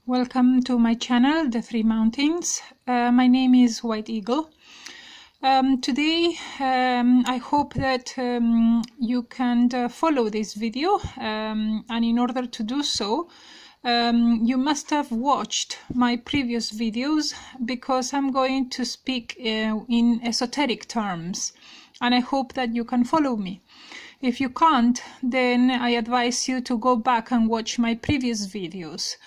Welcome to my channel, The Three Mountains. My name is White Eagle. Today I hope that you can follow this video, and in order to do so you must have watched my previous videos, because I'm going to speak in esoteric terms, and I hope that you can follow me. If you can't, then I advise you to go back and watch my previous videos.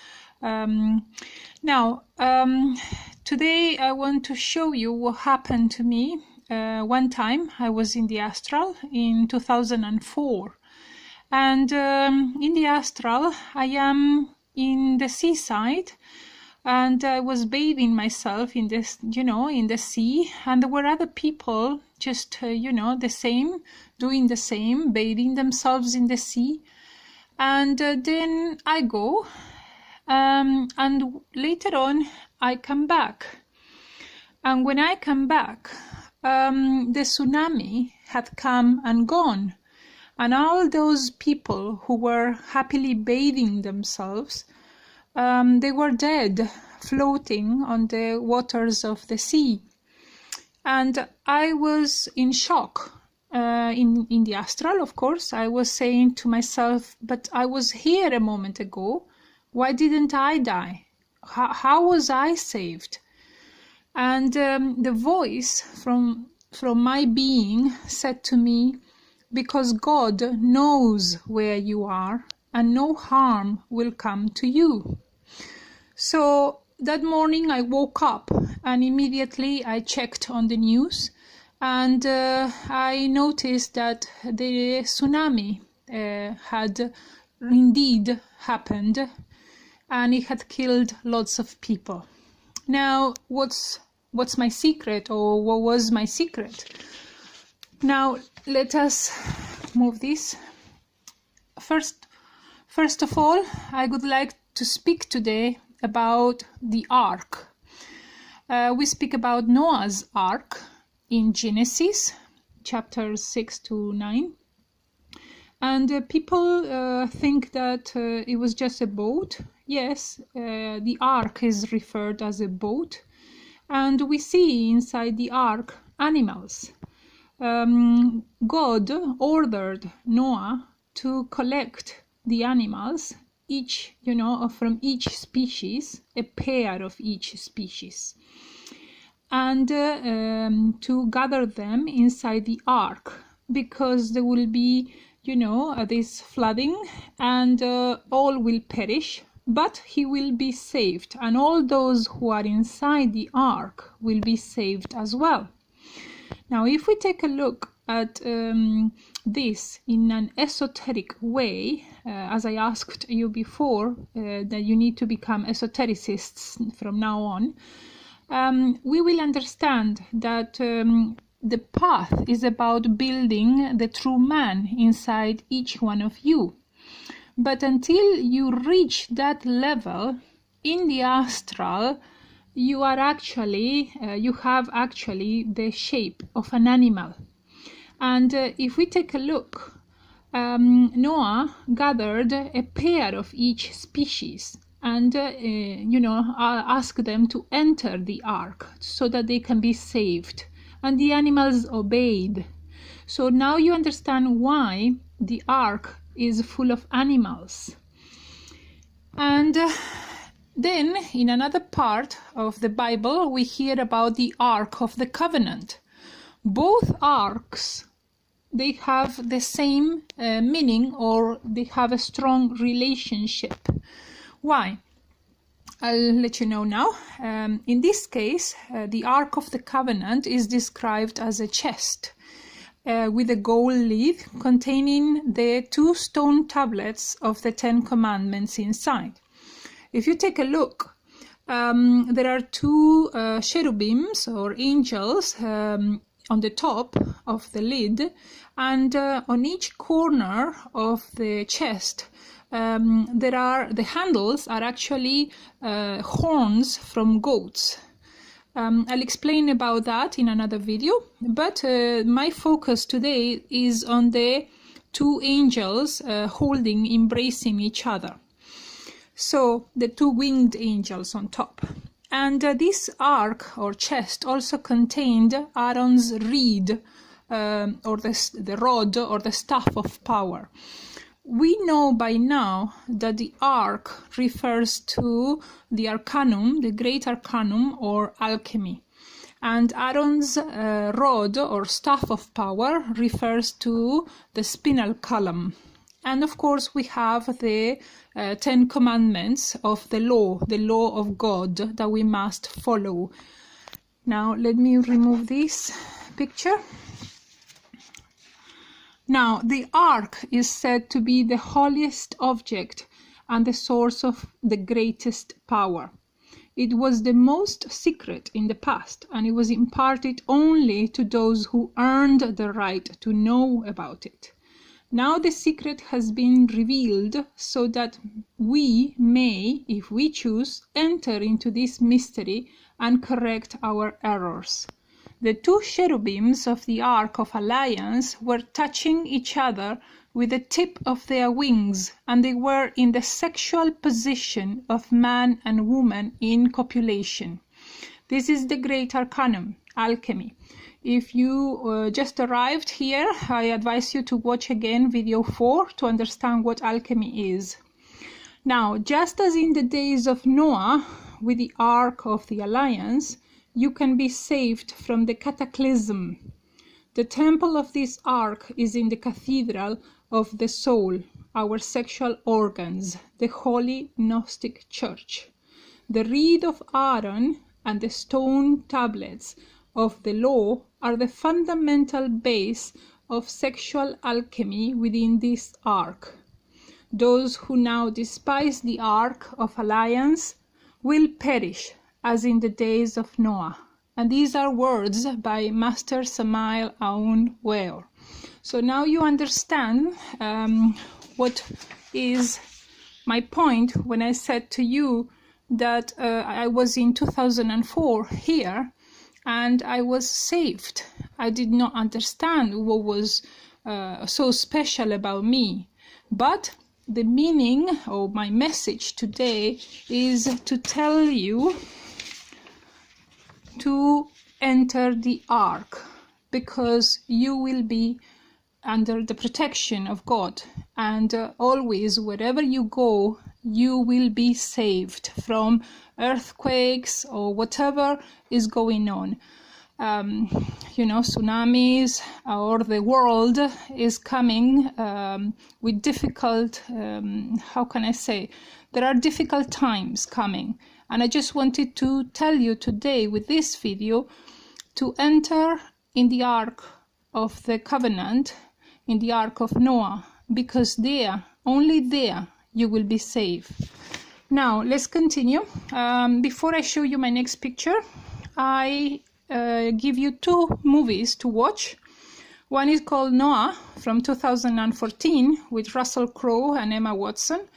Today I want to show you what happened to me. One time I was in the astral in 2004, and in the astral I am in the seaside, and I was bathing myself in this, in the sea, and there were other people just, the same, doing the same, bathing themselves in the sea. And then I go, and later on I come back. And when I come back, the tsunami had come and gone. And all those people who were happily bathing themselves, they were dead, floating on the waters of the sea. And I was in shock. In the astral, of course, I was saying to myself, but I was here a moment ago. Why didn't I die? How was I saved? And the voice from my being said to me, because God knows where you are and no harm will come to you. So that morning I woke up and immediately I checked on the news, and I noticed that the tsunami had indeed happened, and it had killed lots of people. Now, what's my secret, or what was my secret? Now, let us move this. First of all, I would like to speak today about the Ark. We speak about Noah's Ark in Genesis, chapters 6 to 9. And people think that it was just a boat. Yes, the Ark is referred as a boat. And we see inside the Ark animals. God ordered Noah to collect the animals, each, from each species, a pair of each species, and to gather them inside the Ark, because there will be, this flooding, and all will perish, but he will be saved, and all those who are inside the Ark will be saved as well. Now, if we take a look at this in an esoteric way, as I asked you before, that you need to become esotericists from now on, we will understand that the path is about building the true man inside each one of you. But until you reach that level in the astral, you have actually the shape of an animal. And if we take a look, Noah gathered a pair of each species and asked them to enter the Ark so that they can be saved, and the animals obeyed. So now you understand why the Ark is full of animals. And then in another part of the Bible we hear about the Ark of the Covenant. Both arks, they have the same meaning, or they have a strong relationship. Why? I'll let you know now. In this case, the Ark of the Covenant is described as a chest with a gold lid containing the 2 stone tablets of the 10 Commandments inside. If you take a look, there are 2 cherubims or angels on the top of the lid, and on each corner of the chest the handles are actually horns from goats. I'll explain about that in another video, but my focus today is on the 2 angels embracing each other. So the two winged angels on top. And this ark or chest also contained Aaron's reed, or the rod or the staff of power. We know by now that the ark refers to the Arcanum, the Great Arcanum or alchemy. And Aaron's rod or staff of power refers to the spinal column. And of course we have the 10 commandments of the law of God that we must follow. Now let me remove this picture. Now the ark is said to be the holiest object and the source of the greatest power. It was the most secret in the past, and it was imparted only to those who earned the right to know about it. Now the secret has been revealed so that we may, if we choose, enter into this mystery and correct our errors. The two cherubims of the Ark of Alliance were touching each other with the tip of their wings, and they were in the sexual position of man and woman in copulation. This is the Great Arcanum, alchemy. If you just arrived here, I advise you to watch again video 4 to understand what alchemy is. Now, just as in the days of Noah with the Ark of the Alliance, you can be saved from the cataclysm. The temple of this ark is in the cathedral of the soul, our sexual organs, the holy Gnostic church. The reed of Aaron and the stone tablets of the law are the fundamental base of sexual alchemy within this ark. Those who now despise the Ark of Alliance will perish as in the days of Noah. And these are words by Master Samael Aun Weor. So now you understand what is my point when I said to you that I was in 2004 here and I was saved. I did not understand what was so special about me. But the meaning of my message today is to tell you to enter the ark, because you will be under the protection of God, and always wherever you go you will be saved from earthquakes or whatever is going on. Tsunamis, or the world is coming with difficult, there are difficult times coming. And I just wanted to tell you today with this video to enter in the Ark of the Covenant, in the Ark of Noah, because there, only there, you will be safe. Now, let's continue. Before I show you my next picture, I give you two movies to watch. One is called Noah from 2014 with Russell Crowe and Emma Watson.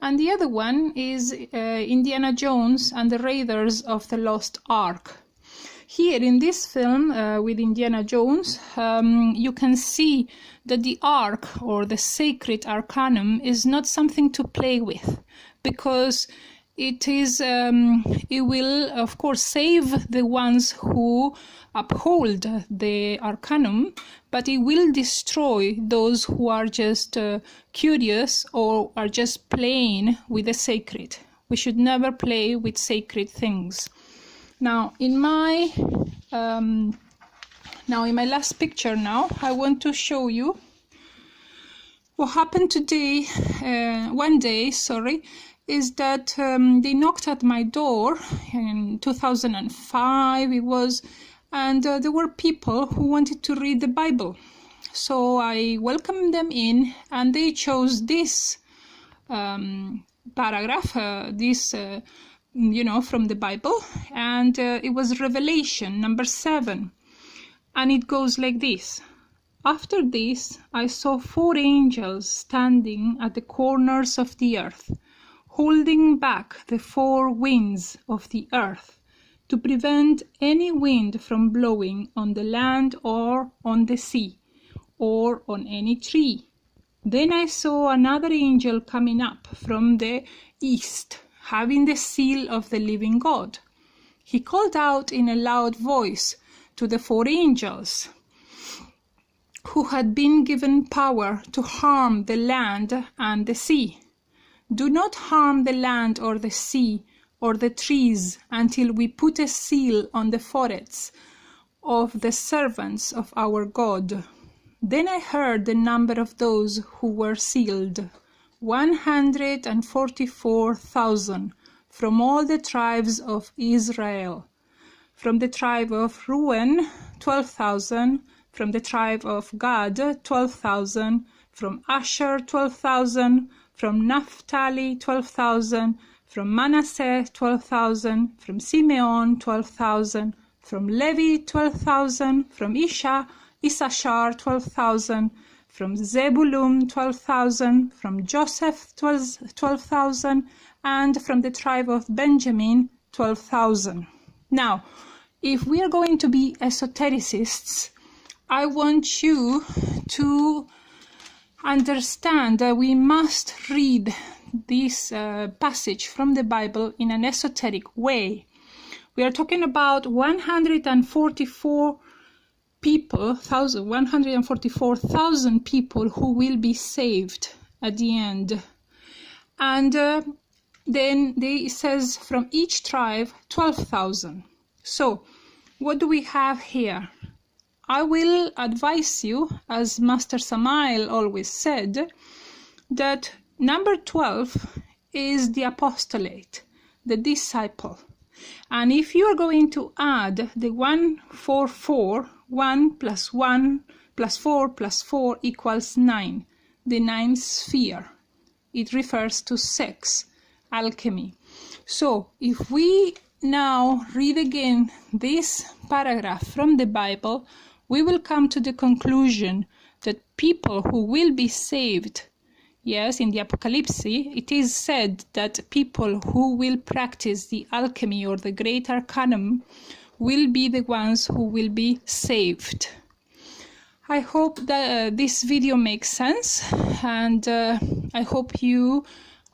And the other one is Indiana Jones and the Raiders of the Lost Ark. Here in this film with Indiana Jones, you can see that the Ark or the Sacred Arcanum is not something to play with, because it will of course save the ones who uphold the Arcanum, but it will destroy those who are just curious or are just playing with the sacred. We should never play with sacred things. Now in my last picture I want to show you what happened today. One day, is that they knocked at my door in 2005 it was, and there were people who wanted to read the Bible. So I welcomed them in, and they chose this paragraph, from the Bible, and it was Revelation number 7, and it goes like this. After this, I saw 4 angels standing at the corners of the earth, holding back the 4 winds of the earth to prevent any wind from blowing on the land or on the sea or on any tree. Then I saw another angel coming up from the east, having the seal of the living God. He called out in a loud voice to the 4 angels who had been given power to harm the land and the sea. Do not harm the land or the sea or the trees until we put a seal on the foreheads of the servants of our God. Then I heard the number of those who were sealed, 144,000 from all the tribes of Israel. From the tribe of Reuben, 12,000. From the tribe of Gad, 12,000. From Asher, 12,000. From Naphtali, 12,000. From Manasseh, 12,000. From Simeon, 12,000. From Levi, 12,000. From Issachar, 12,000. From Zebulun, 12,000. From Joseph, 12,000. And from the tribe of Benjamin, 12,000. Now, if we are going to be esotericists, I want you to understand that we must read this passage from the Bible in an esoteric way. We are talking about 144,000 people who will be saved at the end. And then it says from each tribe 12,000. So what do we have here? I will advise you, as Master Samael always said, that number 12 is the apostolate, the disciple. And if you are going to add the 144, 1 plus 1 plus 4 plus 4 equals 9, the 9th sphere. It refers to sex, alchemy. So if we now read again this paragraph from the Bible, we will come to the conclusion that people who will be saved, yes, in the Apocalypse, it is said that people who will practice the alchemy or the Great Arcanum will be the ones who will be saved. I hope that this video makes sense, and I hope you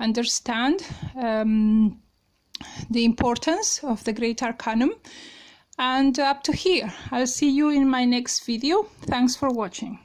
understand the importance of the Great Arcanum. And up to here, I'll see you in my next video. Thanks for watching.